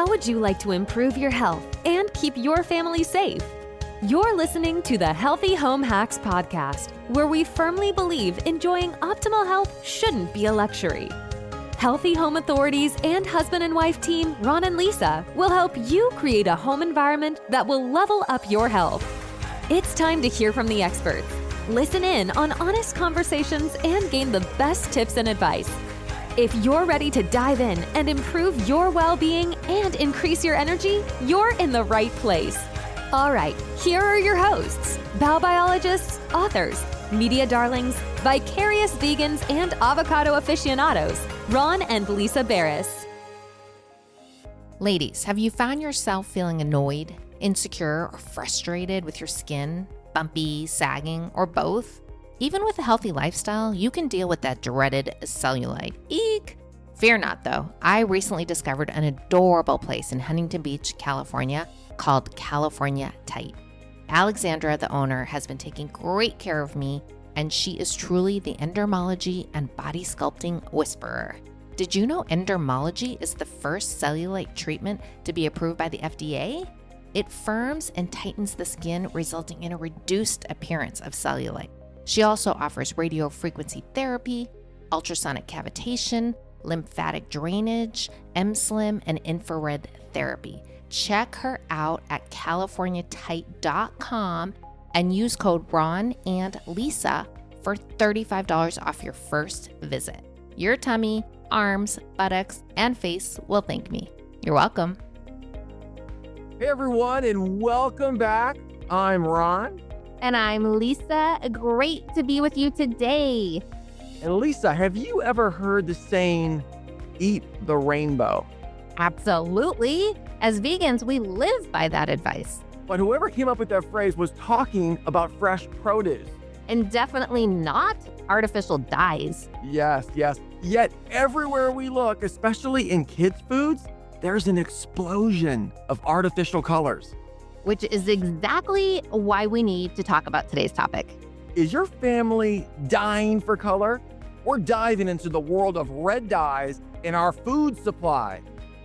would you like to improve your health and keep your family safe? You're listening to the Healthy Home Hacks Podcast, where we firmly believe enjoying optimal health shouldn't be a luxury. Healthy Home Authorities and husband and wife team Ron and Lisa will help you create a home environment that will level up your health. It's time to hear from the experts. Listen in on honest conversations and gain the best tips and advice. If you're ready to dive in and improve your well-being and increase your energy, you're in the right place. All right, here are your hosts, biobiologists, authors, media darlings, vicarious vegans, and avocado aficionados, Ron and Lisa Barris. Ladies, have you found yourself feeling annoyed, insecure, or frustrated with your skin, bumpy, sagging, or both? Even with a healthy lifestyle, you can deal with that dreaded cellulite. Eek! Fear not, though. I recently discovered an adorable place in Huntington Beach, California, called California Tight. Alexandra, the owner, has been taking great care of me, and she is truly the endermology and body sculpting whisperer. Did you know endermology is the first cellulite treatment to be approved by the FDA? It firms and tightens the skin, resulting in a reduced appearance of cellulite. She also offers radio frequency therapy, ultrasonic cavitation, lymphatic drainage, M-Slim, and infrared therapy. Check her out at californiatight.com and use code Ron and Lisa for $35 off your first visit. Your tummy, arms, buttocks, and face will thank me. You're welcome. Hey everyone, and welcome back. I'm Ron. And I'm Lisa. Great to be with you today. And Lisa, have you ever heard the saying, eat the rainbow? Absolutely. As vegans, we live by that advice. But whoever came up with that phrase was talking about fresh produce. And definitely not artificial dyes. Yes. Yet everywhere we look, especially in kids' foods, there's an explosion of artificial colors. Which is exactly why we need to talk about today's topic. Is your family dying for color? We're diving into the world of red dyes in our food supply.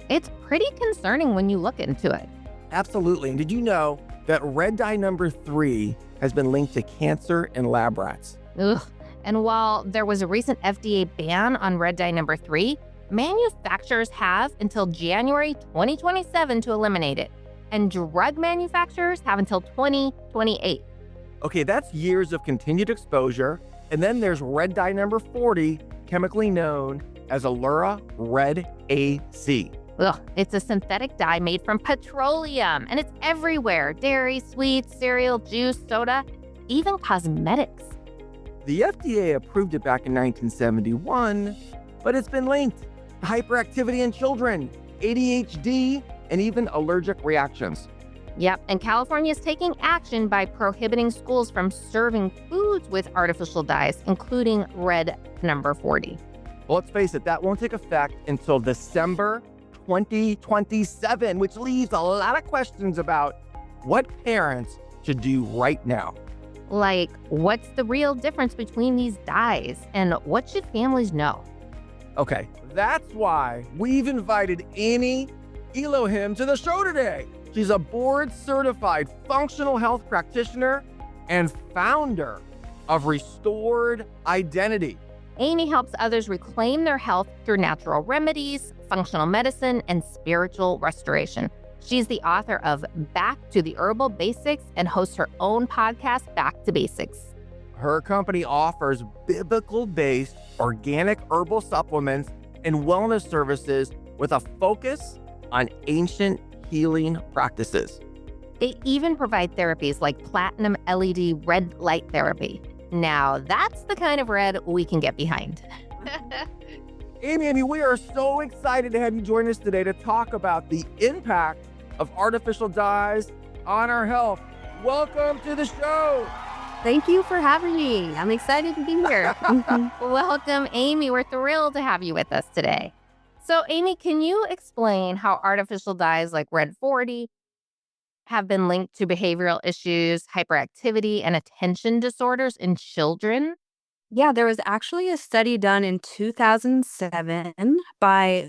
It's pretty concerning when you look into it. Absolutely. And did you know that red dye number 3 has been linked to cancer in lab rats? Ugh. And while there was a recent FDA ban on red dye number 3, manufacturers have until January 2027 to eliminate it. And drug manufacturers have until 2028. Okay, that's years of continued exposure. And then there's red dye number 40, chemically known as Allura Red AC. Ugh, it's a synthetic dye made from petroleum, and it's everywhere. Dairy, sweets, cereal, juice, soda, even cosmetics. The FDA approved it back in 1971, but it's been linked to hyperactivity in children, ADHD, and even allergic reactions. Yep, and California is taking action by prohibiting schools from serving foods with artificial dyes, including red number 40. Well, let's face it, that won't take effect until December 2027, which leaves a lot of questions about what parents should do right now. Like, what's the real difference between these dyes, and what should families know? Okay, that's why we've invited Elohim to the show today. She's a board-certified functional health practitioner and founder of Restored Identity. Amy helps others reclaim their health through natural remedies, functional medicine, and spiritual restoration. She's the author of Back to the Herbal Basics and hosts her own podcast, Back to Basics. Her company offers biblical-based organic herbal supplements and wellness services with a focus on ancient healing practices. They even provide therapies like platinum LED red light therapy. Now, that's the kind of red we can get behind. Amy, we are so excited to have you join us today to talk about the impact of artificial dyes on our health. Welcome to the show. Thank you for having me. I'm excited to be here. Welcome, Amy. We're thrilled to have you with us today. So, Amy, can you explain how artificial dyes like Red 40 have been linked to behavioral issues, hyperactivity, and attention disorders in children? Yeah, there was actually a study done in 2007 by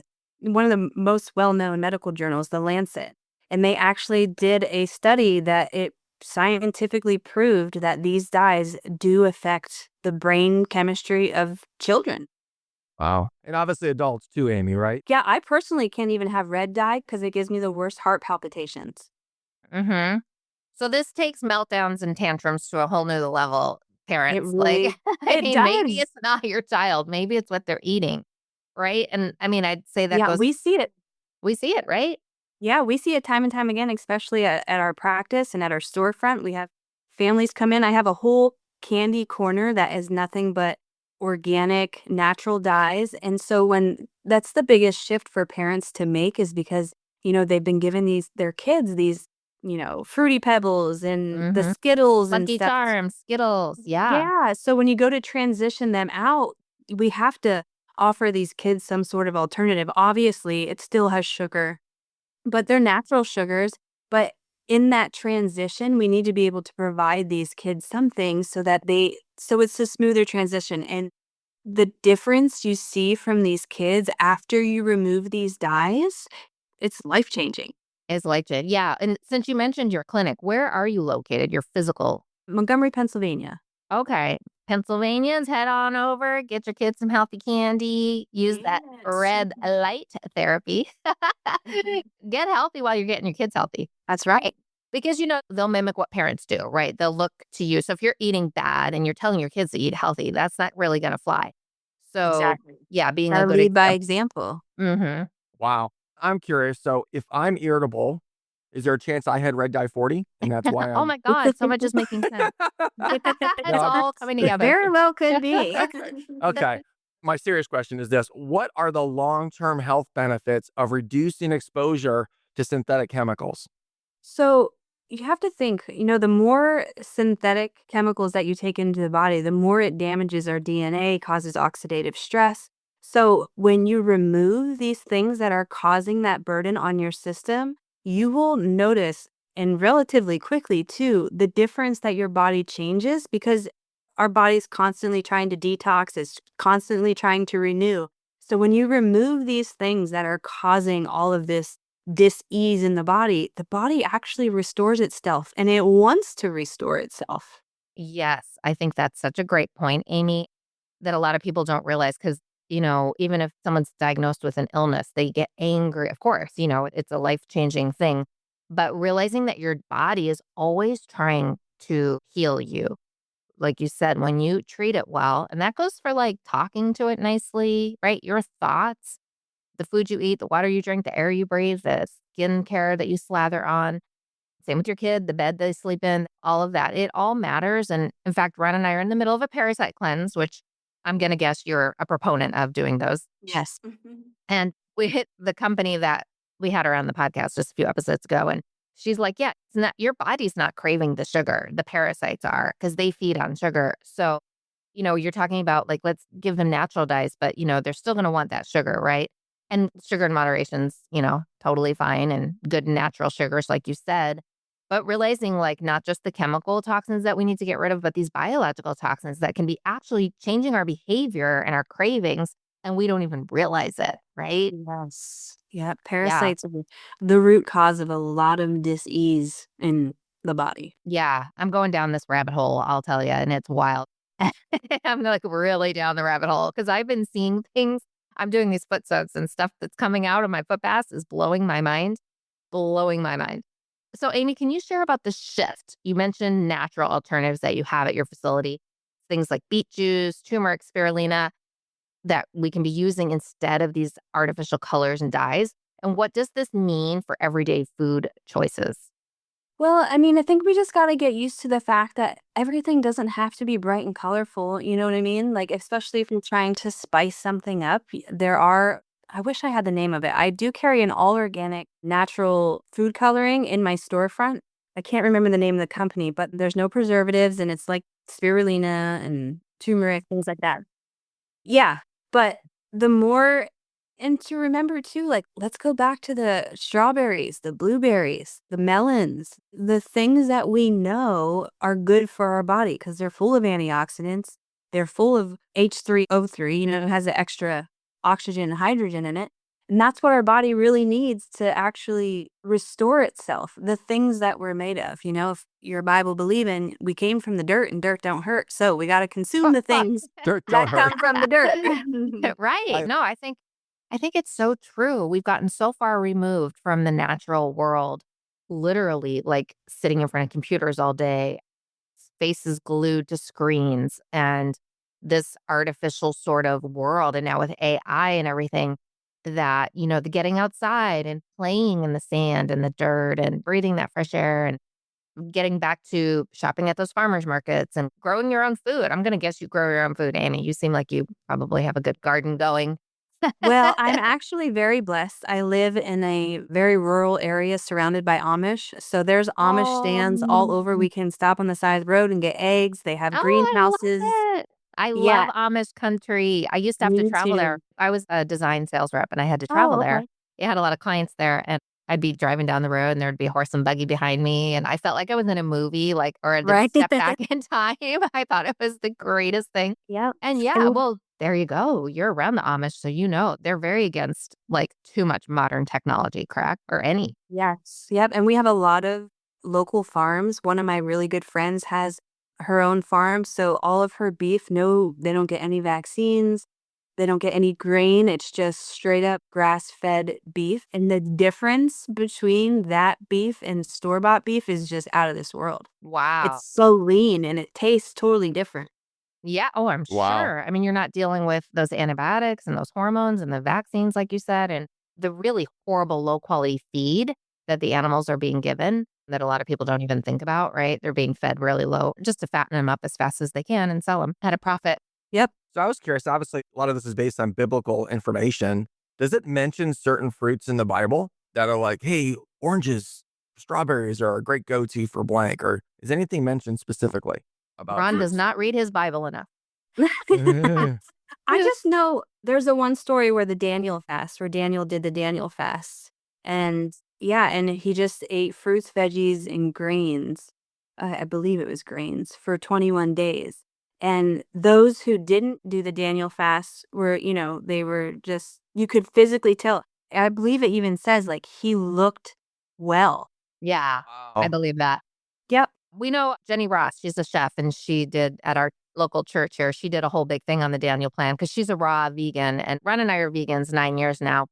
one of the most well-known medical journals, The Lancet. And they actually did a study that it scientifically proved that these dyes do affect the brain chemistry of children. Wow. And obviously adults too, Amy, right? Yeah, I personally can't even have red dye because it gives me the worst heart palpitations. Mm-hmm. So this takes meltdowns and tantrums to a whole new level, It parents. really, I it mean, maybe does. it's not your child. Maybe it's what they're eating, right? And I mean, I'd say that Yeah, goes, we see it. we see it, right? Yeah, we see it time and time again, especially at our practice and at our storefront. We have families come in. I have a whole candy corner that is nothing but organic, natural dyes. And so when that's the biggest shift for parents to make is because, they've been given their kids these, fruity pebbles and the Mm-hmm. Skittles and Lucky stuff. Charms, Skittles. Yeah. Yeah. So when you go to transition them out, we have to offer these kids some sort of alternative. Obviously, it still has sugar, but they're natural sugars. But in that transition, we need to be able to provide these kids some things so it's a smoother transition. And the difference you see from these kids after you remove these dyes, it's life changing. Is legit. Yeah. And since you mentioned your clinic, where are you located? Your physical. Montgomery, Pennsylvania. Okay. Pennsylvanians, head on over, get your kids some healthy candy, use that Yes. red light therapy. Get healthy while you're getting your kids healthy. That's right. Because, they'll mimic what parents do, right? They'll look to you. So if you're eating bad and you're telling your kids to eat healthy, that's not really going to fly. So, Exactly. yeah, being a Gotta good lead by example. example. Mm-hmm. Wow. I'm curious. So if I'm irritable, is there a chance I had red dye 40? And that's why Oh I'm. my God, so much is making sense. It's all coming together. Very well could be. Okay. My serious question is this: what are the long-term health benefits of reducing exposure to synthetic chemicals? So you have to think, the more synthetic chemicals that you take into the body, the more it damages our DNA, causes oxidative stress. So when you remove these things that are causing that burden on your system, you will notice, and relatively quickly too, the difference that your body changes because our body's constantly trying to detox, it's constantly trying to renew. So when you remove these things that are causing all of this dis-ease in the body actually restores itself and it wants to restore itself. Yes, I think that's such a great point, Amy, that a lot of people don't realize because, even if someone's diagnosed with an illness, they get angry. Of course, it's a life-changing thing. But realizing that your body is always trying to heal you. Like you said, when you treat it well, and that goes for like talking to it nicely, right? Your thoughts, the food you eat, the water you drink, the air you breathe, the skin care that you slather on. Same with your kid, the bed they sleep in, all of that. It all matters. And in fact, Ron and I are in the middle of a parasite cleanse, which I'm going to guess you're a proponent of doing those. Yes. And we hit the company that we had her on the podcast just a few episodes ago. And she's like, yeah, it's not, your body's not craving the sugar. The parasites are because they feed on sugar. So, you're talking about like, let's give them natural dyes, but, they're still going to want that sugar, right? And sugar in moderation's, totally fine and good natural sugars, like you said. But realizing like not just the chemical toxins that we need to get rid of, but these biological toxins that can be actually changing our behavior and our cravings, and we don't even realize it, right? Yes. Yeah. Yeah. Parasites are the root cause of a lot of dis-ease in the body. Yeah. I'm going down this rabbit hole, I'll tell you, and it's wild. I'm like really down the rabbit hole because I've been seeing things. I'm doing these foot soaks and stuff that's coming out of my foot baths is blowing my mind. So, Amy, can you share about the shift? You mentioned natural alternatives that you have at your facility, things like beet juice, turmeric, spirulina, that we can be using instead of these artificial colors and dyes. And what does this mean for everyday food choices? Well, I think we just got to get used to the fact that everything doesn't have to be bright and colorful. You know what I mean? Like, especially if you're trying to spice something up, I wish I had the name of it. I do carry an all organic natural food coloring in my storefront. I can't remember the name of the company, but there's no preservatives and it's like spirulina and turmeric, things like that. Yeah. But the more, and to remember too, like, let's go back to the strawberries, the blueberries, the melons, the things that we know are good for our body because they're full of antioxidants. They're full of H3O3, it has the extra oxygen and hydrogen in it. And that's what our body really needs to actually restore itself. The things that we're made of. If you're a Bible believing, we came from the dirt and dirt don't hurt. So we got to consume the things Dirt that don't hurt. come from the dirt. Right. No, I think it's so true. We've gotten so far removed from the natural world, literally like sitting in front of computers all day, faces glued to screens, and this artificial sort of world. And now with AI and everything, that, the getting outside and playing in the sand and the dirt and breathing that fresh air and getting back to shopping at those farmers markets and growing your own food. I'm going to guess you grow your own food, Amy. You seem like you probably have a good garden going. Well, I'm actually very blessed. I live in a very rural area surrounded by Amish. So there's Amish stands all over. We can stop on the side of the road and get eggs. They have Oh, greenhouses. I love it. I Yeah, love Amish country. I used to have to me travel there. too. I was a design sales rep and I had to travel Oh, there. okay. I had a lot of clients there and I'd be driving down the road and there'd be a horse and buggy behind me. And I felt like I was in a movie, or a Right. step back in time. I thought it was the greatest thing. Yep. And yeah, well, there you go. You're around the Amish, so they're very against too much modern technology, correct? Or any. Yes. Yep. And we have a lot of local farms. One of my really good friends has her own farm. So all of her beef, no, they don't get any vaccines. They don't get any grain. It's just straight up grass fed beef. And the difference between that beef and store bought beef is just out of this world. Wow. It's so lean and it tastes totally different. Yeah. Oh, I'm Wow. sure. I mean, you're not dealing with those antibiotics and those hormones and the vaccines, like you said, and the really horrible low quality feed that the animals are being given that a lot of people don't even think about, right? They're being fed really low just to fatten them up as fast as they can and sell them at a profit. Yep. So I was curious, obviously, a lot of this is based on biblical information. Does it mention certain fruits in the Bible that are like, hey, oranges, strawberries are a great go-to for blank? Or is anything mentioned specifically about Ron does fruits? not read his Bible enough. I just know there's a one story where Daniel did the Daniel fast. And yeah, and he just ate fruits, veggies, and grains. I believe it was grains for 21 days. And those who didn't do the Daniel fast were, they were just, you could physically tell. I believe it even says he looked well. Yeah, I Wow. believe that. Yep. We know Jenny Ross, she's a chef, and she did at our local church here, she did a whole big thing on the Daniel plan because she's a raw vegan. And Ron and I are vegans 9 years now.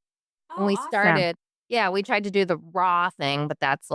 When we started, we tried to do the raw thing, but that's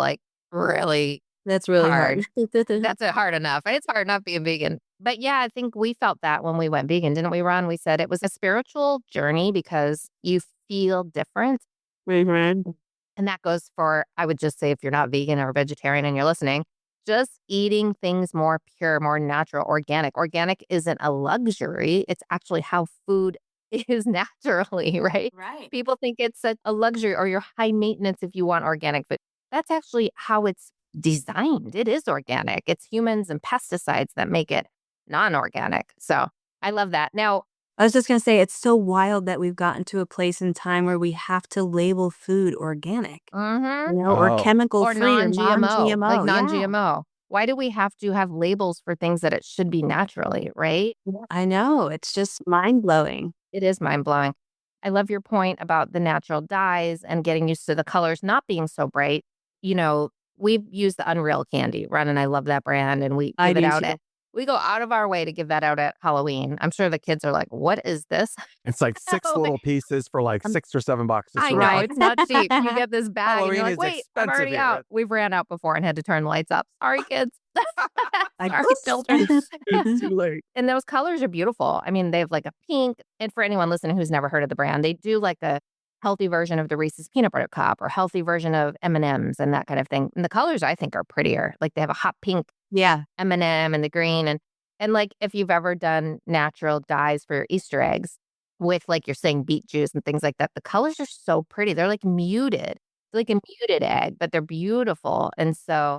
really That's really hard. hard. That's hard enough. It's hard enough being vegan. But yeah, I think we felt that when we went vegan, didn't we, Ron? We said it was a spiritual journey because you feel different. Mhm. And that goes for, I would just say, if you're not vegan or vegetarian and you're listening, just eating things more pure, more natural, organic. Organic isn't a luxury. It's actually how food is naturally, right? Right. People think it's a luxury or you're high maintenance if you want organic food. That's actually how it's designed. It is organic. It's humans and pesticides that make it non-organic. So I love that. Now, I was just going to say, it's so wild that we've gotten to a place in time where we have to label food organic, or Oh. chemical or free or non-GMO, non-GMO. like Yeah. non-GMO. Why do we have to have labels for things that it should be naturally, right? I know. It's just mind blowing. It is mind-blowing. I love your point about the natural dyes and getting used to the colors not being so bright. We've used the Unreal candy. Ron and I love that brand, and we I give it do out too. we go out of our way to give that out at Halloween. I'm sure the kids are like, what is this? It's like 6 little pieces for like $6 or $7. It's I really know, fun. it's not cheap. You get this bag and Halloween you're like, is wait, I'm expensive already here. out. We've ran out before and had to turn the lights up. Sorry, kids. Like, Sorry, oops. children. Too late. And those colors are beautiful. I mean, they have a pink. And for anyone listening who's never heard of the brand, they do a healthy version of the Reese's peanut butter cup or healthy version of M&Ms and that kind of thing. And the colors I think are prettier. They have a hot pink Yeah. M&M and the green. And if you've ever done natural dyes for your Easter eggs with you're saying beet juice and things like that, the colors are so pretty. They're muted. They're like a muted egg, but they're beautiful. And so,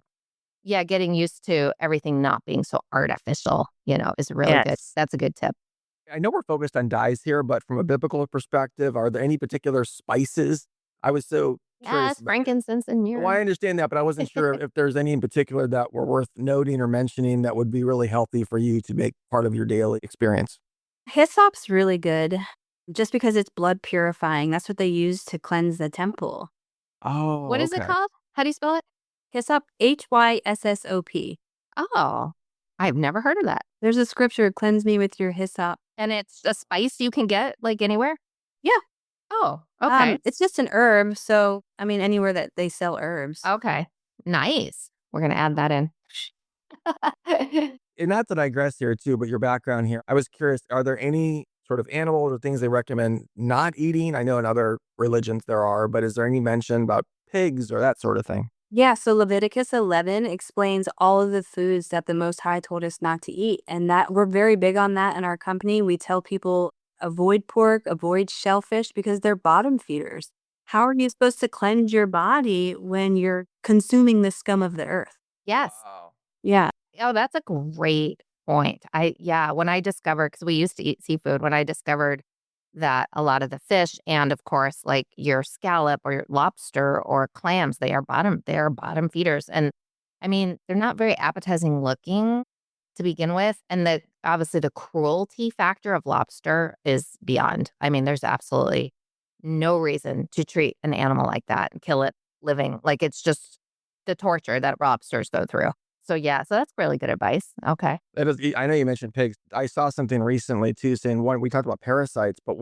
yeah, getting used to everything not being so artificial, is really good. Yes. That's a good tip. I know we're focused on dyes here, but from a biblical perspective, are there any particular spices? I was so curious. Yes, frankincense and myrrh. Well, I understand that, but I wasn't sure if there's any in particular that were worth noting or mentioning that would be really healthy for you to make part of your daily experience. Hyssop's really good. just because it's blood purifying. That's what they use to cleanse the temple. Oh, What is it okay. called? How do you spell it? Hyssop, Hyssop. Oh, I've never heard of that. There's a scripture, cleanse me with your hyssop. And it's a spice you can get like anywhere? Yeah. Oh, okay. It's just an herb. So, I mean, anywhere that they sell herbs. Okay. Nice. We're going to add that in. And not to digress here too, but your background here, I was curious, are there any sort of animals or things they recommend not eating? I know in other religions there are, but is there any mention about pigs or that sort of thing? Yeah, so Leviticus 11 explains all of the foods that the Most High told us not to eat. And that we're very big on that in our company. We tell people avoid pork, avoid shellfish because they're bottom feeders. How are you supposed to cleanse your body when you're consuming the scum of the earth? Yes. Wow. Yeah. Oh, that's a great point. When I discovered, because we used to eat seafood, when I discovered that a lot of the fish and of course like your scallop or your lobster or clams, they are bottom feeders. And I mean, they're not very appetizing looking to begin with. And obviously the cruelty factor of lobster is beyond. I mean, there's absolutely no reason to treat an animal like that and kill it living. Like it's just the torture that lobsters go through. So yeah, so that's really good advice. Okay. I know you mentioned pigs. I saw something recently too saying we talked about parasites, but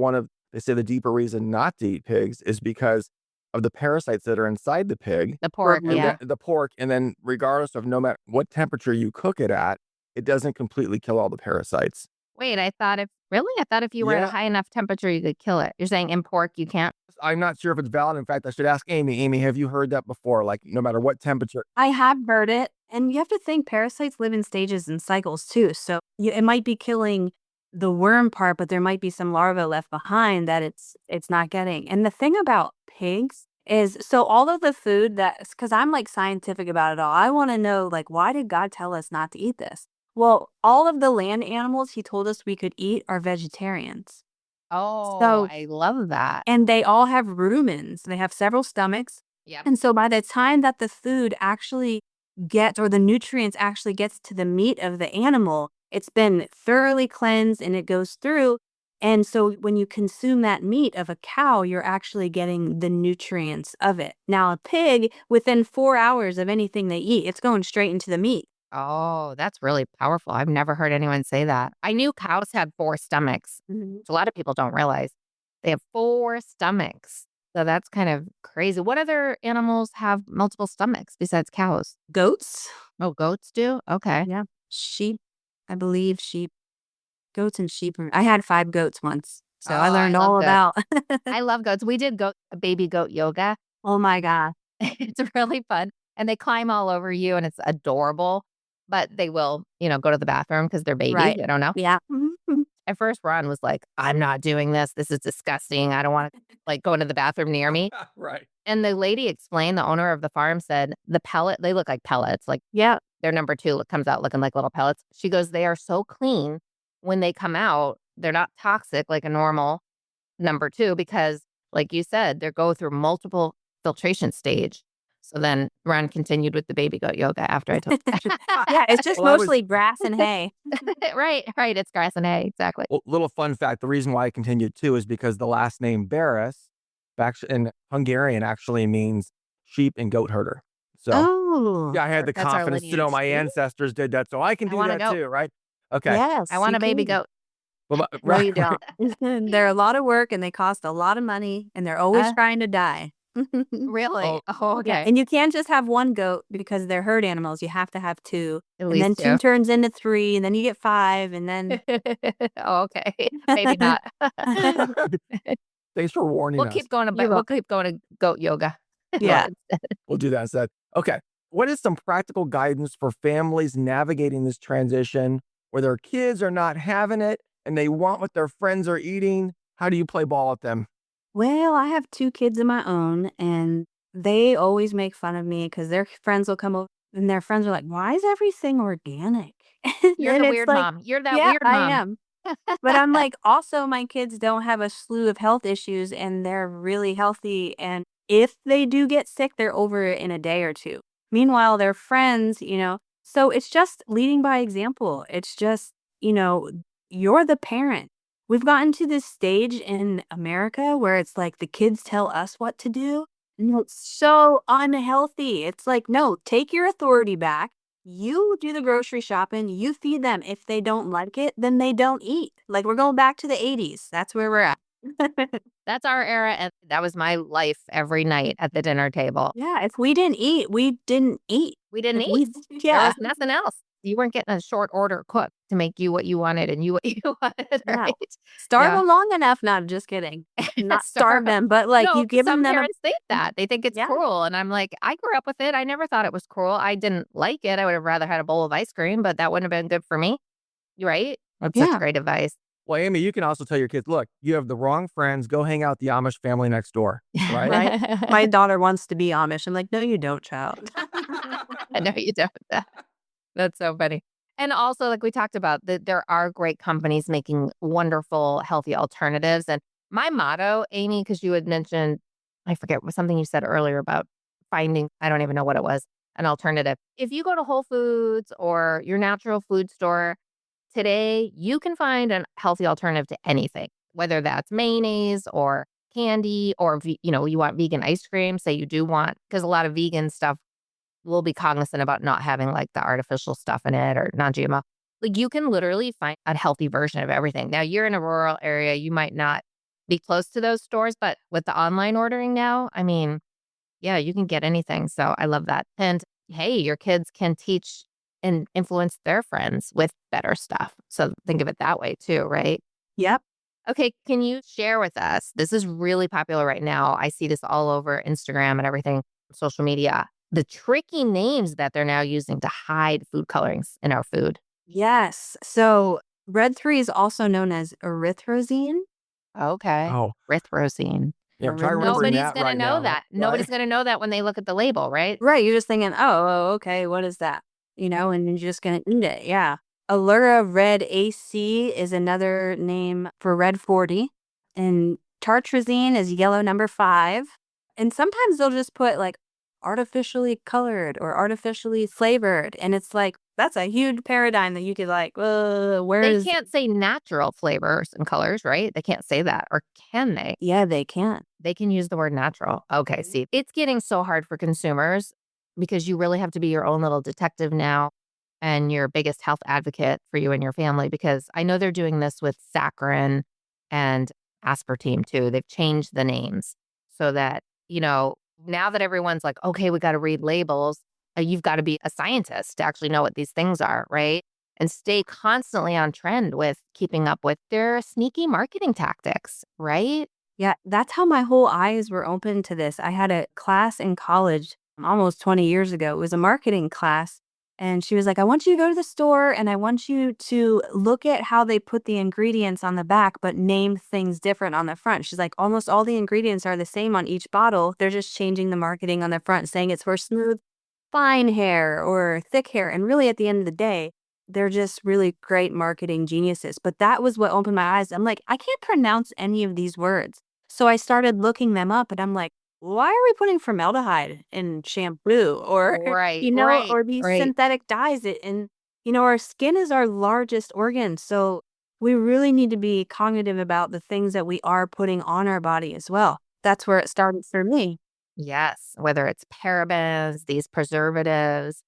they say the deeper reason not to eat pigs is because of the parasites that are inside the pig. The pork, And yeah. the pork, and then regardless of no matter what temperature you cook it at, it doesn't completely kill all the parasites. Wait, I thought if you were at a Yeah. high enough temperature, you could kill it. You're saying in pork, you can't? I'm not sure if it's valid. In fact, I should ask Amy. Amy, have you heard that before? Like no matter what temperature. I have heard it. And you have to think parasites live in stages and cycles too. So it might be killing the worm part, but there might be some larvae left behind that it's not getting. And the thing about pigs is, so all of the food because I'm like scientific about it all. I want to know, like, why did God tell us not to eat this? Well, all of the land animals he told us we could eat are vegetarians. Oh, So, I love that. and they all have rumens. They have several stomachs. Yep. And so by the time that the food actually or the nutrients actually gets to the meat of the animal, it's been thoroughly cleansed and it goes through. And so when you consume that meat of a cow, you're actually getting the nutrients of it. Now, a pig, within 4 hours of anything they eat, it's going straight into the meat. Oh, that's really powerful. I've never heard anyone say that. I knew cows had 4 stomachs, which a lot of people don't realize. They have 4 stomachs. So that's kind of crazy. What other animals have multiple stomachs besides cows? Goats. Oh, goats do? Okay. Yeah. Sheep. I believe sheep. Goats and sheep. I had 5 goats once. So I Oh, learned I love all goats. about. I love goats. We did baby goat yoga. Oh my God. It's really fun. And they climb all over you and it's adorable. But they will, go to the bathroom because they're babies. Right. I don't know. Yeah. At first, Ron was like, I'm not doing this. This is disgusting. I don't want to go into the bathroom near me. Right. And the lady explained, the owner of the farm said, they look like pellets. Like Yeah. their number 2 comes out looking like little pellets. She goes, they are so clean when they come out. They're not toxic like a normal number 2 because, like you said, they go through multiple filtration stage. So then Ron continued with the baby goat yoga after I told Yeah, it's just Well, mostly grass and hay. Right. It's grass and hay. Exactly. Well, little fun fact, the reason why I continued too is because the last name Barris in Hungarian actually means sheep and goat herder. So Oh. yeah, I had the That's our confidence to know my lineage. ancestors did that, so I can I do want a that goat. too, right? Okay. Yes. I want you a baby can. goat. Well, No, you don't. They're a lot of work and they cost a lot of money and they're always Uh, trying to die. Really? Oh, Yeah, okay. and you can't just have 1 goat because they're herd animals. You have to have 2. At And then least 2 turns into 3, and then you get 5, and then Oh, okay. Maybe not. Thanks for warning We'll us. keep going to You're we'll keep going to goat yoga. Yeah. We'll do that instead. Okay. What is some practical guidance for families navigating this transition where their kids are not having it and they want what their friends are eating? How do you play ball with them? Well, I have 2 kids of my own, and they always make fun of me because their friends will come over, and their friends are like, "Why is everything organic?" You're And the it's weird like, mom. You're that yeah, weird I mom. am. But I'm like, also, my kids don't have a slew of health issues, and they're really healthy, and if they do get sick, they're over it in a day or 2. Meanwhile, their friends, so it's just leading by example. It's just, you're the parent. we've gotten to this stage in America where it's like the kids tell us what to do. And it's so unhealthy. It's like, no, take your authority back. You do the grocery shopping, you feed them. If they don't like it, then they don't eat. Like, we're going back to the 80s. That's where we're at. That's our era, and that was my life every night at the dinner table. Yeah, if we didn't eat, we didn't eat. We didn't If eat. we- There yeah. was nothing else. You weren't getting a short order cook to make you what you wanted and you what you wanted, Yeah. right? Starve Yeah. them long enough. No, I'm just kidding. Not Starve starve them, but like No, you giving some them a parents think that. They think it's Yeah. cruel. And I'm like, I grew up with it. I never thought it was cruel. I didn't like it. I would have rather had a bowl of ice cream, but that wouldn't have been good for me. Right? That's such Yeah. great advice. Well, Amy, you can also tell your kids, look, you have the wrong friends. Go hang out with the Amish family next door. Right? Right. My daughter wants to be Amish. I'm like, no, you don't, child. I know you don't. That's so funny. And also, like we talked about, that there are great companies making wonderful, healthy alternatives. And my motto, Amy, because you had mentioned, I forget what something you said earlier about finding, I don't even know what it was, an alternative. If you go to Whole Foods or your natural food store today, you can find a healthy alternative to anything, whether that's mayonnaise or candy or, you want vegan ice cream. Say you do want, because a lot of vegan stuff we'll be cognizant about not having like the artificial stuff in it or non-GMO. Like you can literally find a healthy version of everything. Now you're in a rural area, you might not be close to those stores, but with the online ordering now, I mean, yeah, you can get anything. So I love that. And hey, your kids can teach and influence their friends with better stuff. So think of it that way too, right? Yep. Okay, can you share with us? This is really popular right now. I see this all over Instagram and everything, social media. The tricky names that they're now using to hide food colorings in our food. Yes. So red 3 is also known as erythrosine. Okay. Oh, Erythrosine. yeah. Try remembering Nobody's that going to right know now. that. Nobody's going to know that when they look at the label, right? Right. You're just thinking, oh, okay, what is that? And you're just going to eat it. Yeah. Allura red AC is another name for red 40. And tartrazine is yellow number 5. And sometimes they'll just put like artificially colored or artificially flavored. And it's like, that's a huge paradigm that you could like, where They is. can't say natural flavors and colors, right? They can't say that. Or can they? Yeah, they can. They can use the word natural. Okay, see, it's getting so hard for consumers because you really have to be your own little detective now and your biggest health advocate for you and your family, because I know they're doing this with saccharin and aspartame too. They've changed the names so that, now that everyone's like, okay, we got to read labels, you've got to be a scientist to actually know what these things are, right? And stay constantly on trend with keeping up with their sneaky marketing tactics, right? Yeah, that's how my whole eyes were open to this. I had a class in college almost 20 years ago. It was a marketing class. And she was like, I want you to go to the store and I want you to look at how they put the ingredients on the back, but name things different on the front. She's like, almost all the ingredients are the same on each bottle. They're just changing the marketing on the front, saying it's for smooth, fine hair or thick hair. And really, at the end of the day, they're just really great marketing geniuses. But that was what opened my eyes. I'm like, I can't pronounce any of these words. So I started looking them up and I'm like, why are we putting formaldehyde in shampoo or, Right, or these right. synthetic dyes? And, our skin is our largest organ. So we really need to be cognitive about the things that we are putting on our body as well. That's where it started for me. Yes, whether it's parabens, these preservatives,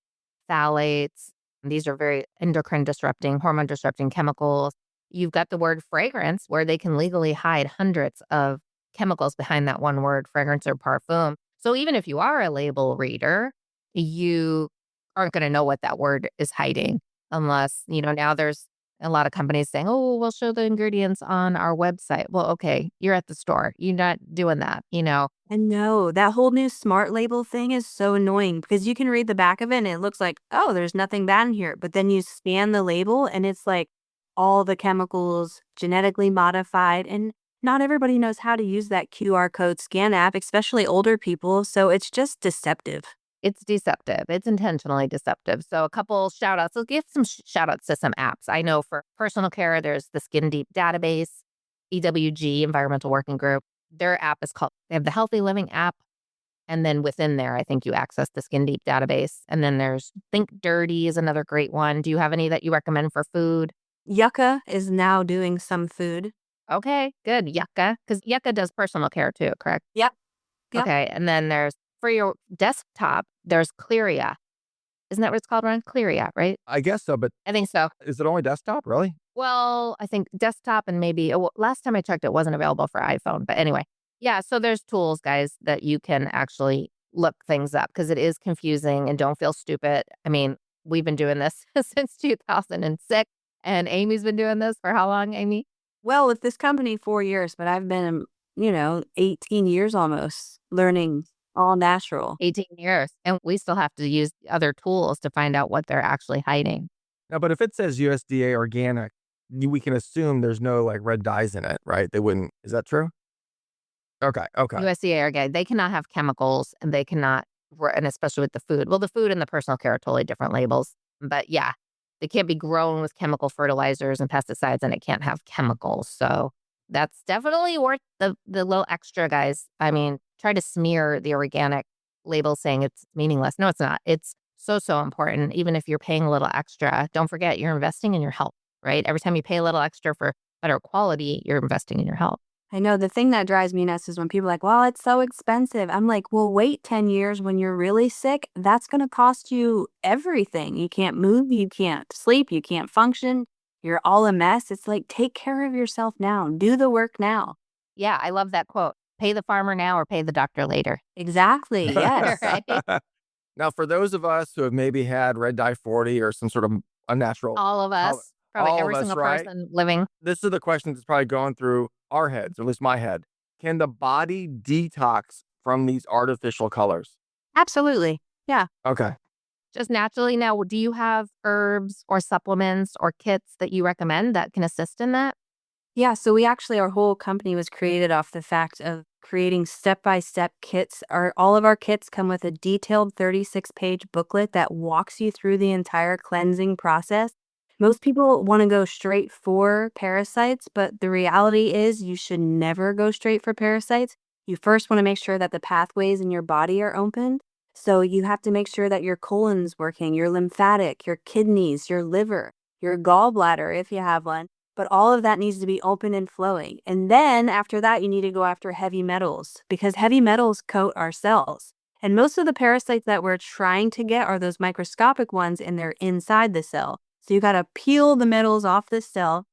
phthalates, these are very endocrine disrupting, hormone disrupting chemicals. You've got the word fragrance, where they can legally hide hundreds of chemicals behind that one word, fragrance or parfum. So even if you are a label reader, you aren't going to know what that word is hiding unless, now there's a lot of companies saying, oh, we'll show the ingredients on our website. Well, okay, you're at the store. You're not doing that, And no, that whole new smart label thing is so annoying because you can read the back of it and it looks like, oh, there's nothing bad in here. But then you scan the label and it's like all the chemicals genetically modified. And not everybody knows how to use that QR code scan app, especially older people. So it's just deceptive. It's deceptive. It's intentionally deceptive. So a couple shout outs. Let's give some shout outs to some apps. I know for personal care, there's the Skin Deep database, EWG, Environmental Working Group. Their app is called, they have the Healthy Living app. And then within there, I think you access the Skin Deep database. And then there's Think Dirty is another great one. Do you have any that you recommend for food? Yucca is now doing some food. Okay, good. Yucca, because Yucca does personal care too, correct? Yep. Yep. Okay, and then there's, for your desktop, there's Clearia. Isn't that what it's called, Ron? Clearia, right? I guess so, but I think so. is it only desktop, really? Well, I think desktop and maybe, last time I checked, it wasn't available for iPhone. But anyway, yeah, so there's tools, guys, that you can actually look things up because it is confusing, and don't feel stupid. I mean, we've been doing this since 2006, and Amy's been doing this for how long, Amy? Well, with this company, 4 years, but I've been, 18 years almost learning all natural. 18 years. And we still have to use other tools to find out what they're actually hiding. No, but if it says USDA organic, we can assume there's no like red dyes in it, right? They wouldn't. Is that true? Okay. USDA organic, they cannot have chemicals, and they cannot, and especially with the food. Well, the food and the personal care are totally different labels. But yeah, they can't be grown with chemical fertilizers and pesticides, and it can't have chemicals. So that's definitely worth the little extra, guys. I mean, try to smear the organic label saying it's meaningless. No, it's not. It's so important. Even if you're paying a little extra, don't forget you're investing in your health, right? Every time you pay a little extra for better quality, you're investing in your health. I know the thing that drives me nuts is when people are like, well, it's so expensive. I'm like, well, wait 10 years when you're really sick. That's going to cost you everything. You can't move, you can't sleep, you can't function. You're all a mess. It's like, take care of yourself now. Do the work now. Yeah, I love that quote. Pay the farmer now or pay the doctor later. Exactly. Yes. Right? Now, for those of us who have maybe had red dye 40 or some sort of unnatural, All of us, probably all of every us, single right? person living. This is the question that's probably going through our heads, or at least my head. Can the body detox from these artificial colors? Absolutely. Yeah. Okay. Just naturally. Now, do you have herbs or supplements or kits that you recommend that can assist in that? Yeah. So our whole company was created off the fact of creating step-by-step kits. All of our kits come with a detailed 36-page booklet that walks you through the entire cleansing process. Most people want to go straight for parasites, but the reality is you should never go straight for parasites. You first want to make sure that the pathways in your body are open. So you have to make sure that your colon's working, your lymphatic, your kidneys, your liver, your gallbladder, if you have one. But all of that needs to be open and flowing. And then after that, you need to go after heavy metals because heavy metals coat our cells. And most of the parasites that we're trying to get are those microscopic ones, and they're inside the cell. So you got to peel the metals off the cell.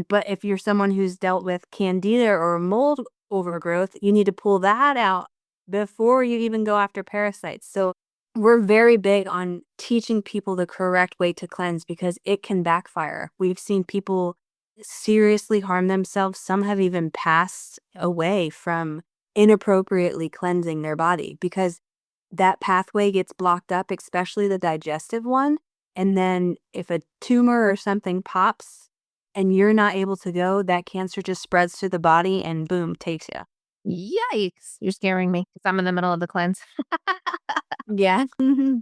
But if you're someone who's dealt with candida or mold overgrowth, you need to pull that out before you even go after parasites. So we're very big on teaching people the correct way to cleanse because it can backfire. We've seen people seriously harm themselves. Some have even passed away from inappropriately cleansing their body because that pathway gets blocked up, especially the digestive one. And then if a tumor or something pops and you're not able to go, that cancer just spreads through the body and boom, takes you. Yikes. You're scaring me because I'm in the middle of the cleanse. Yeah.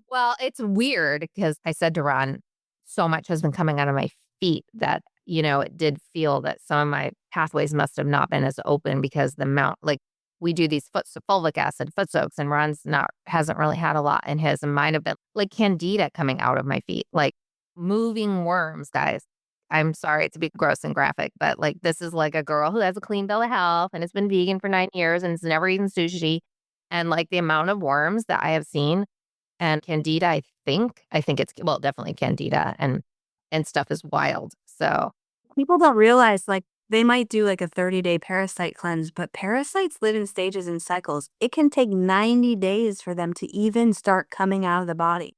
Well, it's weird because I said to Ron, so much has been coming out of my feet that, it did feel that some of my pathways must have not been as open because the amount, like we do these fulvic acid foot soaks, and Ron's hasn't really had a lot in his, and mine have been like candida coming out of my feet, like moving worms, guys. I'm sorry to be gross and graphic, but like this is like a girl who has a clean bill of health and has been vegan for 9 years and has never eaten sushi. And like the amount of worms that I have seen and candida, I think it's, well, definitely candida and stuff is wild. So People don't realize they might do like a 30-day parasite cleanse, but parasites live in stages and cycles. It can take 90 days for them to even start coming out of the body.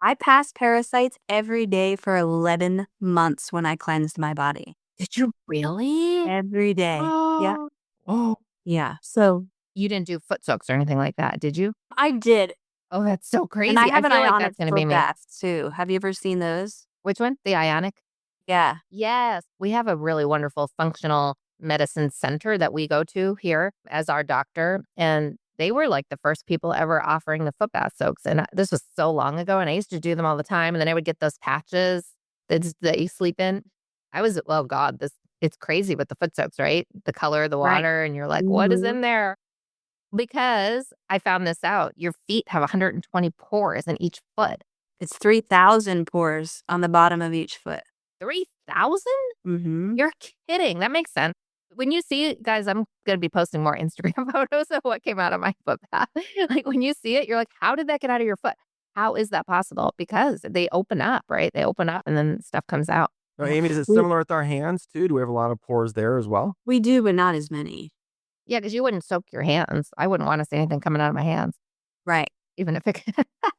I passed parasites every day for 11 months when I cleansed my body. did you really? Every day. Yeah. Oh, Yeah. So You didn't do foot soaks or anything like that, did you? I did. Oh, that's so crazy. And I have an feel like ionic that's going to be foot me. bath too. Have you ever seen those? Which one? The ionic? Yeah. Yes. We have a really wonderful functional medicine center that we go to here as our doctor. And they were like the first people ever offering the foot bath soaks. And this was so long ago. And I used to do them all the time. And then I would get those patches that you sleep in. Oh God, it's crazy with the foot soaks, right? The color of the Right. water. And you're like, what is Mhm. in there? Because I found this out. Your feet have 120 pores in each foot. It's 3,000 pores on the bottom of each foot. 3,000? Mm-hmm. You're kidding. That makes sense. when you see it, guys, I'm going to be posting more Instagram photos of what came out of my foot bath. Like when you see it, you're like, how did that get out of your foot? How is that possible? Because they open up, right? They open up and then stuff comes out. Now, Amy, is it similar with our hands too? Do we have a lot of pores there as well? We do, but not as many. Yeah, because you wouldn't soak your hands. I wouldn't want to see anything coming out of my hands, Right. even if it.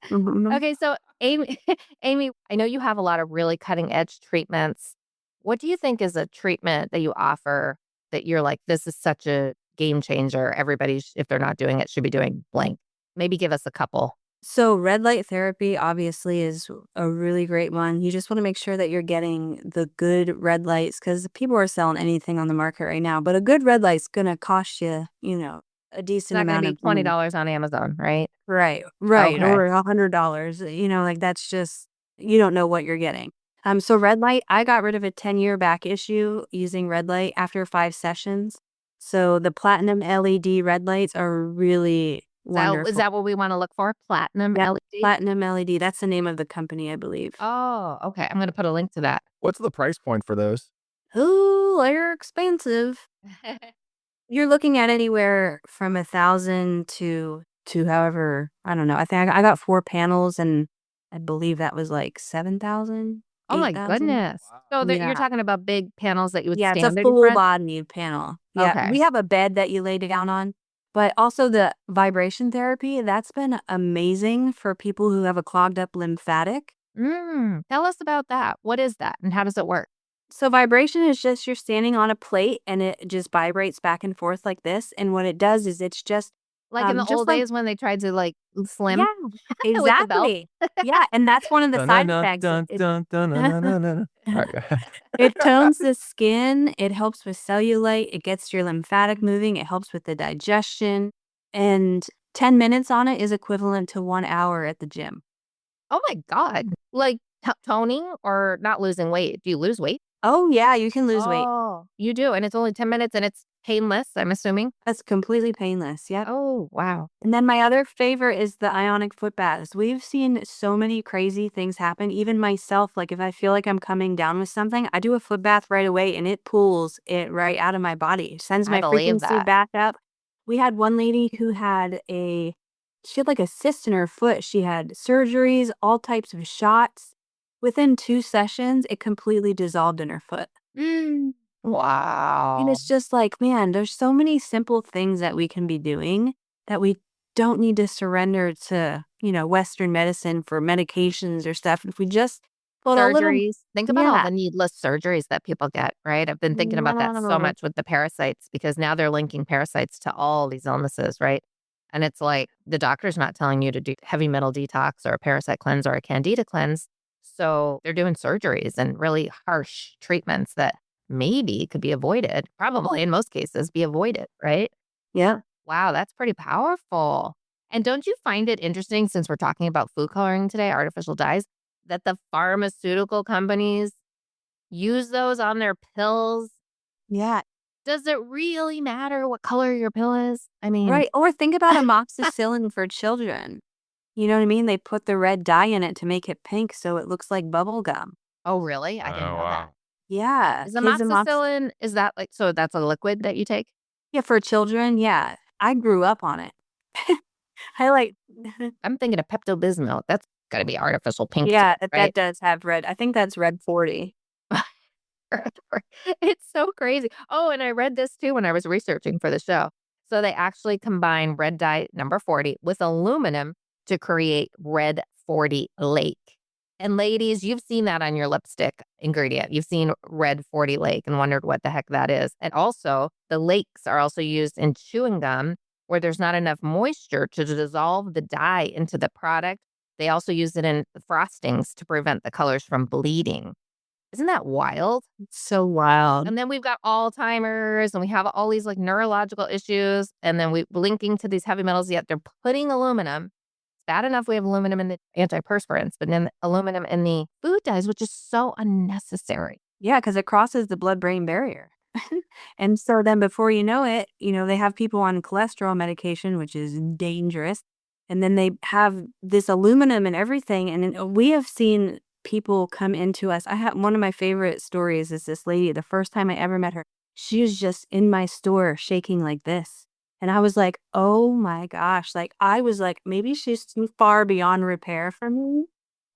Mhm. Okay, so Amy, Amy, I know you have a lot of really cutting edge treatments. What do you think is a treatment that you offer that you're like, this is such a game changer? Everybody, if they're not doing it, should be doing blank. Maybe give us a couple. So red light therapy obviously is a really great one. You just want to make sure that you're getting the good red lights because people are selling anything on the market right now. But a good red light's going to cost you, a It's decent not going amount to of be $20 on Amazon, right? Right, Okay. or $100. Like that's just you don't know what you're getting. So red light, I got rid of a 10-year back issue using red light after 5 sessions. So the platinum LED red lights are really wonderful. Is that what we want to look for? Platinum Yeah, LED? Platinum LED. That's the name of the company, I believe. Oh, okay. I'm going to put a link to that. What's the price point for those? Ooh, they're expensive. You're looking at anywhere from 1,000 to however, I don't know. I think I got 4 panels and I believe that was like 7,000, Oh my 8,000. goodness. So you're Yeah. talking about big panels that you would Yeah, it's a stand in full front? bodied panel. Yeah, Okay. we have a bed that you lay down on, but also the vibration therapy, that's been amazing for people who have a clogged up lymphatic. Tell us about that. What is that and how does it work? So vibration is just you're standing on a plate and it just vibrates back and forth like this. And what it does is it's just Like in the just old like days when they tried to like slim yeah, with the belt? exactly. Yeah, and that's one of the side effects. It tones the skin, it helps with cellulite, it gets your lymphatic moving, it helps with the digestion, and 10 minutes on it is equivalent to 1 hour at the gym. Oh my God. Like toning or not losing weight? Do you lose weight? Oh, yeah, you can lose weight. Oh, you do. And it's only 10 minutes and it's painless, I'm assuming. That's completely painless, yep. Oh, wow. And then my other favorite is the ionic foot baths. We've seen so many crazy things happen. Even myself, like if I feel like I'm coming down with something, I do a foot bath right away and it pulls it right out of my body. It sends I my believe frequency that. back up. We had one lady who she had like a cyst in her foot. She had surgeries, all types of shots. Within 2 sessions, it completely dissolved in her foot. And Wow. it's just like, man, there's so many simple things that we can be doing that we don't need to surrender to, Western medicine for medications or stuff. If we just put a little, Surgeries. Think about all yeah, the needless surgeries that people get, right? I've been thinking about that so no, much with the parasites because now they're linking parasites to all these illnesses, right? And it's like the doctor's not telling you to do heavy metal detox or a parasite cleanse or a candida cleanse. So they're doing surgeries and really harsh treatments that maybe could be avoided, probably in most cases be avoided, right? yeah. Wow, that's pretty powerful. And don't you find it interesting, since we're talking about food coloring today, artificial dyes, that the pharmaceutical companies use those on their pills? Yeah. Does it really matter what color your pill is? I mean, Right. Or think about amoxicillin for children. You know what I mean? They put the red dye in it to make it pink so it looks like bubble gum. oh, really? I didn't know that. Yeah. Is Kids amoxicillin, is that like, so that's a liquid that you take? yeah, for children. Yeah. I grew up on it. I like, I'm thinking of Pepto-Bismol. That's got to be artificial pink, too, yeah, right? that does have red. I think that's red 40. It's so crazy. Oh, and I read this too when I was researching for the show. So they actually combine red dye number 40 with aluminum to create red 40 lake. And ladies, you've seen that on your lipstick ingredient. You've seen red 40 lake and wondered what the heck that is. And also, the lakes are also used in chewing gum where there's not enough moisture to dissolve the dye into the product. They also use it in frostings to prevent the colors from bleeding. Isn't that wild? It's so wild. And then we've got Alzheimer's and we have all these like neurological issues. And then we're linking to these heavy metals, yet they're putting aluminum. It's bad enough we have aluminum in the antiperspirants, but then aluminum in the food dyes, which is so unnecessary. Yeah, because it crosses the blood-brain barrier. And so then before you know it, they have people on cholesterol medication, which is dangerous. And then they have this aluminum and everything. And we have seen people come into us. I have one of my favorite stories is this lady, the first time I ever met her, she was just in my store shaking like this. And I was like, oh my gosh. Like, I was like, maybe she's too far beyond repair for me.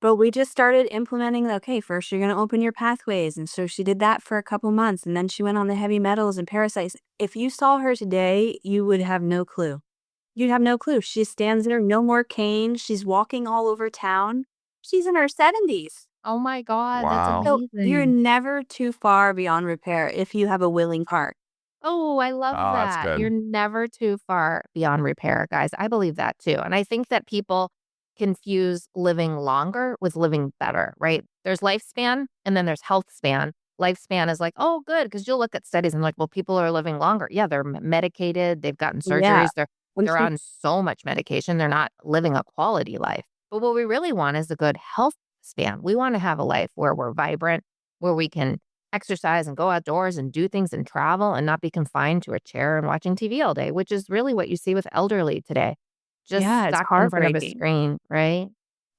But we just started implementing, okay, first you're going to open your pathways. And so she did that for a couple months. And then she went on the heavy metals and parasites. If you saw her today, you would have no clue. You'd have no clue. She stands there, no more cane. She's walking all over town. She's in her 70s. Oh my God, that's Wow. So you're amazing. never too far beyond repair if you have a willing heart. Oh, I love Oh, that's that. good. You're never too far beyond repair, guys. I believe that too. And I think that people confuse living longer with living better, right? There's lifespan and then there's health span. Lifespan is like, oh, good, because you'll look at studies and like, well, people are living longer. Yeah, they're medicated, they've gotten Yeah. surgeries, they're on so much medication, they're not living a quality life. But what we really want is a good health span. We want to have a life where we're vibrant, where we can exercise and go outdoors and do things and travel and not be confined to a chair and watching TV all day, which is really what you see with elderly today. Just Yeah, it's stuck in front of a heartbreaking. screen, right?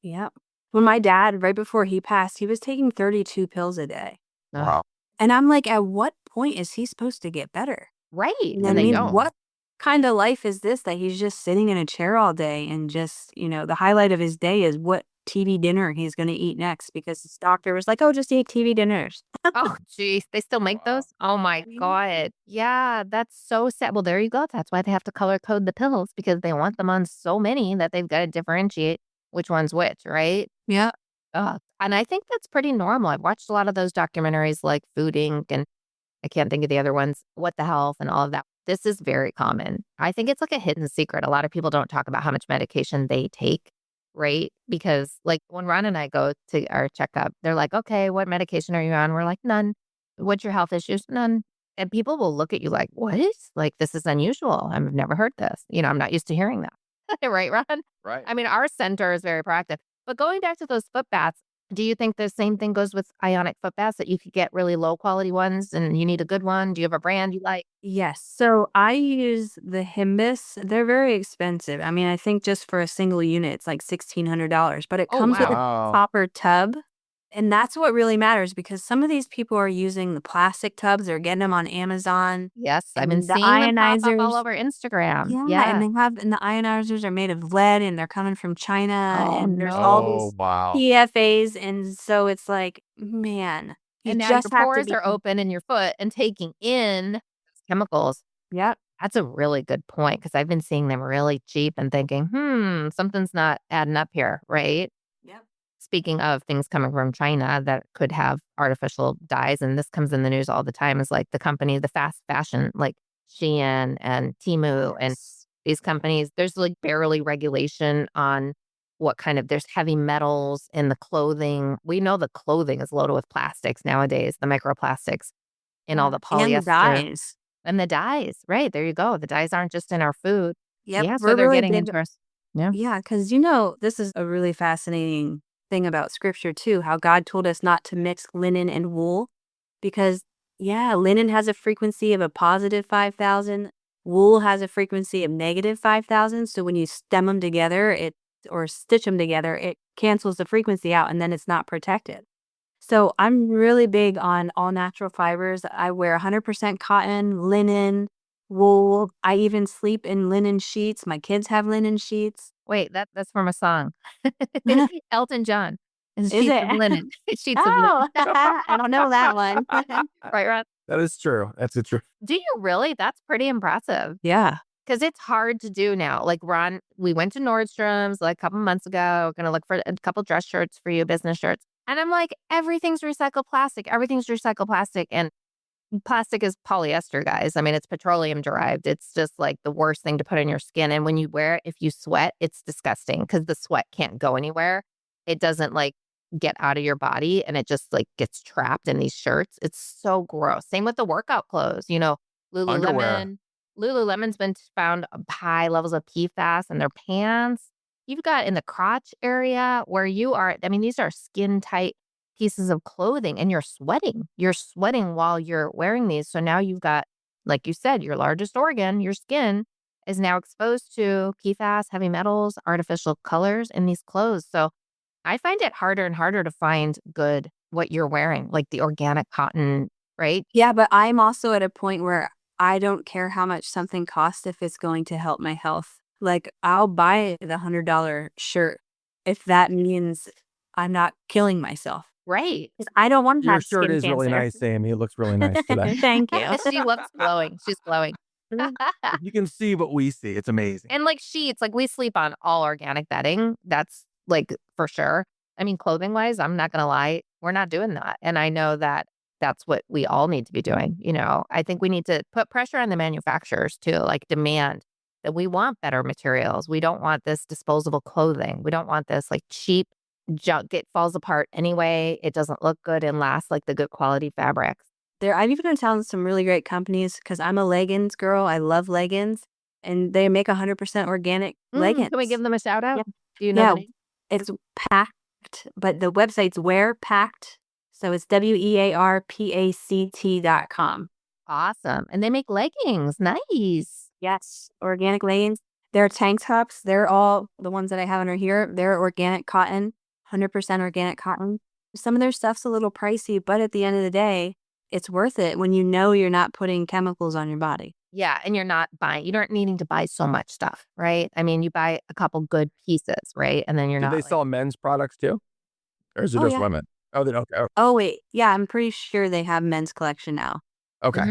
Yep. When my dad, right before he passed, he was taking 32 pills a day. Ugh. Wow. And I'm like, at what point is he supposed to get better? Right. You know what And I they mean? don't. What kind of life is this that he's just sitting in a chair all day and just, the highlight of his day is what TV dinner he's going to eat next because his doctor was like, oh, just eat TV dinners. Oh, geez. They still make Wow. those? Oh, my Yeah. God. Yeah, that's so sad. Well, there you go. That's why they have to color code the pills because they want them on so many that they've got to differentiate which one's which, right? Yeah. And I think that's pretty normal. I've watched a lot of those documentaries like Food Inc. and I can't think of the other ones, What the Health and all of that. This is very common. I think it's like a hidden secret. A lot of people don't talk about how much medication they take, right? Because like when Ron and I go to our checkup, they're like, okay, what medication are you on? We're like, none. What's your health issues? None. And people will look at you like, what? Like, this is unusual. I've never heard this. I'm not used to hearing that. Right, Ron? Right. I mean, our center is very proactive. But going back to those foot baths, do you think the same thing goes with ionic foot baths that you could get really low quality ones and you need a good one? Do you have a brand you like? Yes. So I use the Himbus. They're very expensive. I mean, I think just for a single unit, it's like $1,600, but it Oh, comes with a Wow. copper tub. And that's what really matters because some of these people are using the plastic tubs. They're getting them on Amazon. Yes, I've been And the seeing them pop up all ionizers. over Instagram. Yeah, Yeah. and the ionizers are made of lead and they're coming from China Oh, and there's all no. Oh, these wow. PFAs and so it's like, man, you And now your just have to pores be. are open in your foot and taking in chemicals. Yep. That's a really good point because I've been seeing them really cheap and thinking, something's not adding up here, right? Yep. Speaking of things coming from China that could have artificial dyes, and this comes in the news all the time, is like the fast fashion, like Shein and Temu and these companies, there's like barely regulation on there's heavy metals in the clothing. We know the clothing is loaded with plastics nowadays, the microplastics in all the And the polyester dyes. and the dyes. Right. There you go. The dyes aren't just in our food. Yep. Yeah. So We're they're really getting big. into our. Yeah. Yeah, because this is a really fascinating thing about scripture too, how God told us not to mix linen and wool because, yeah, linen has a frequency of a positive 5,000. Wool has a frequency of negative 5,000. So when you stem them together, or stitch them together, it cancels the frequency out and then it's not protected. So I'm really big on all natural fibers. I wear 100% cotton, linen, wool. I even sleep in linen sheets. My kids have linen sheets. Wait, that's from a song. Elton John. And Is sheets it? of linen. Sheets of linen. Oh, I don't know that one. Right, Ron? That is true. That's a true. Do you really? That's pretty impressive. Yeah. Because it's hard to do now. Like, Ron, we went to Nordstrom's like a couple months ago. We're going to look for a couple dress shirts for you, business shirts. And I'm like, everything's recycled plastic. Everything's recycled plastic. And plastic is polyester, guys. I mean, it's petroleum derived. It's just like the worst thing to put in your skin. And when you wear it, if you sweat, it's disgusting because the sweat can't go anywhere. It doesn't like get out of your body and it just like gets trapped in these shirts. It's so gross. Same with the workout clothes. Underwear. Lululemon's been found high levels of PFAS in their pants. You've got in the crotch area where you are, I mean, these are skin tight pieces of clothing and you're sweating. You're sweating while you're wearing these. So now you've got, like you said, your largest organ, your skin, is now exposed to PFAS, heavy metals, artificial colors in these clothes. So I find it harder and harder to find what you're wearing, like the organic cotton right? Yeah, but I'm also at a point where I don't care how much something costs if it's going to help my health. Like, I'll buy the $100 shirt if that means I'm not killing myself. Right. 'Cause I don't want to Your have shirt skin is really cancer. nice, Amy. It looks really nice today. Thank you. She looks glowing. She's glowing. If you can see what we see, it's amazing. And like sheets, like we sleep on all organic bedding. That's like for sure. I mean, clothing wise, I'm not going to lie, we're not doing that. And I know that that's what we all need to be doing. I think we need to put pressure on the manufacturers to like demand that we want better materials. We don't want this disposable clothing. We don't want this like cheap junk. It falls apart anyway. It doesn't look good and last like the good quality fabrics. I've even found some really great companies because I'm a leggings girl. I love leggings, and they make 100% organic leggings. Can we give them a shout out? Yeah. Do you know Yeah, the name? it's Packed, but the website's Wear Packed. So it's WEARPACT.com. Awesome. And they make leggings. Nice. Yes, organic leggings. Their tank tops, they're all the ones that I have under here. They're organic cotton, 100% organic cotton. Some of their stuff's a little pricey, but at the end of the day, it's worth it when you know you're not putting chemicals on your body. Yeah. And you're not needing to buy so much stuff, right? I mean, you buy a couple good pieces, right? And then you're Do not. they sell men's products too? Or is it Oh, just yeah. women? Oh, they don't. Oh, Oh, wait. Yeah, I'm pretty sure they have men's collection now. okay.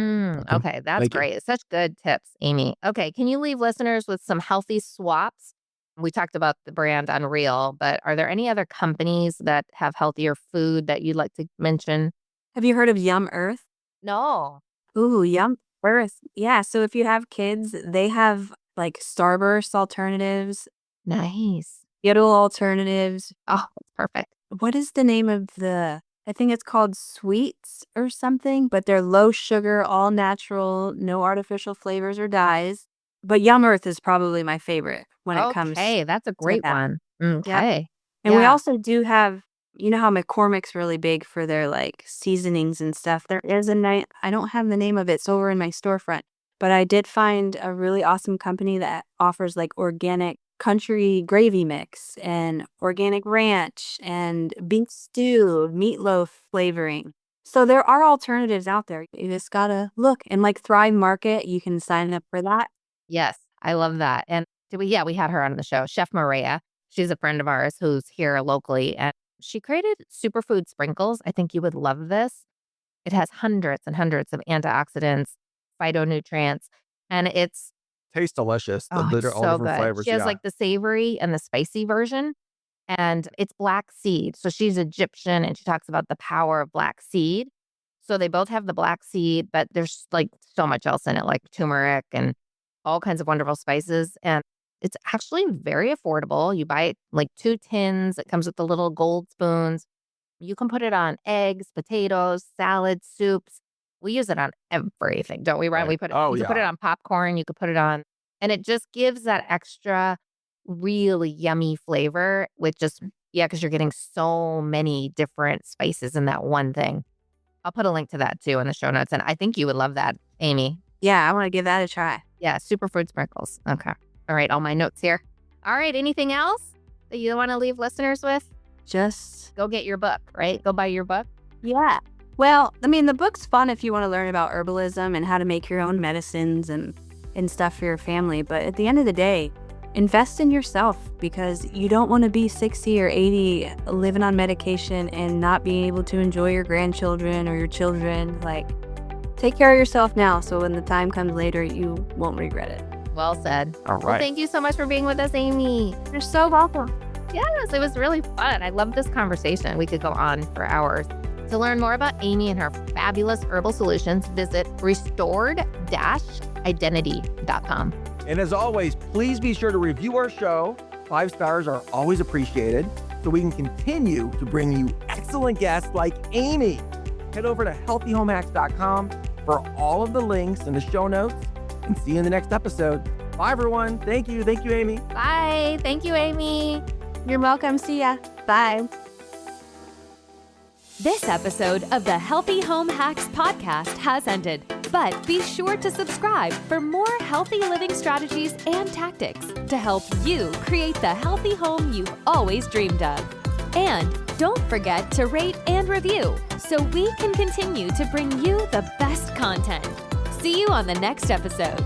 Okay. That's Thank you. great. Such good tips, Amy. Okay. Can you leave listeners with some healthy swaps? We talked about the brand Unreal, but are there any other companies that have healthier food that you'd like to mention? Have you heard of Yum Earth? No. Ooh, Yum Earth. Yeah, so if you have kids, they have like Starburst alternatives, Nice. Skittles alternatives. Oh, that's perfect. What is the name of I think it's called Sweets or something, but they're low sugar, all natural, no artificial flavors or dyes. But Yum Earth is probably my favorite when it comes Okay. That's a great that. one. Okay. And we Yeah. also do have, you know how McCormick's really big for their like seasonings and stuff. There is I don't have the name of it. It's over in my storefront, but I did find a really awesome company that offers like organic country gravy mix and organic ranch and beef stew, meatloaf flavoring. So there are alternatives out there. You just gotta look. And like Thrive Market, you can sign up for that. Yes, I love that. And we had her on the show, Chef Maria. She's a friend of ours who's here locally, and she created superfood sprinkles. I think you would love this. It has hundreds and hundreds of antioxidants, phytonutrients, and it's Tastes delicious. all all so different good. flavors. She has Yeah. like the savory and the spicy version, and it's black seed. So she's Egyptian, and she talks about the power of black seed. So they both have the black seed, but there's like so much else in it, like turmeric and all kinds of wonderful spices. And it's actually very affordable. You buy like 2 tins. It comes with the little gold spoons. You can put it on eggs, potatoes, salads, soups. We use it on everything, don't we, Ryan? Right. You could put it yeah. on popcorn. You could put it on, and it just gives that extra really yummy flavor with just, because you're getting so many different spices in that one thing. I'll put a link to that too in the show notes. And I think you would love that, Amy. Yeah, I want to give that a try. Yeah, superfood sprinkles. Okay. All right, all my notes here. All right, anything else that you want to leave listeners with? Just, Go get your book, right? Go buy your book. yeah. Well, I mean, the book's fun if you want to learn about herbalism and how to make your own medicines and stuff for your family. But at the end of the day, invest in yourself because you don't want to be 60 or 80 living on medication and not being able to enjoy your grandchildren or your children. Like, take care of yourself now so when the time comes later, you won't regret it. Well said. All Well, right. thank you so much for being with us, Amy. You're so welcome. Yes, it was really fun. I love this conversation. We could go on for hours. To learn more about Amy and her fabulous herbal solutions, visit restored-identity.com. And as always, please be sure to review our show. 5 stars are always appreciated so we can continue to bring you excellent guests like Amy. Head over to healthyhomehacks.com for all of the links in the show notes and see you in the next episode. Bye, everyone. Thank you. Thank you, Amy. Bye. Thank you, Amy. You're welcome. See ya. Bye. This episode of the Healthy Home Hacks podcast has ended, but be sure to subscribe for more healthy living strategies and tactics to help you create the healthy home you've always dreamed of. And don't forget to rate and review so we can continue to bring you the best content. See you on the next episode.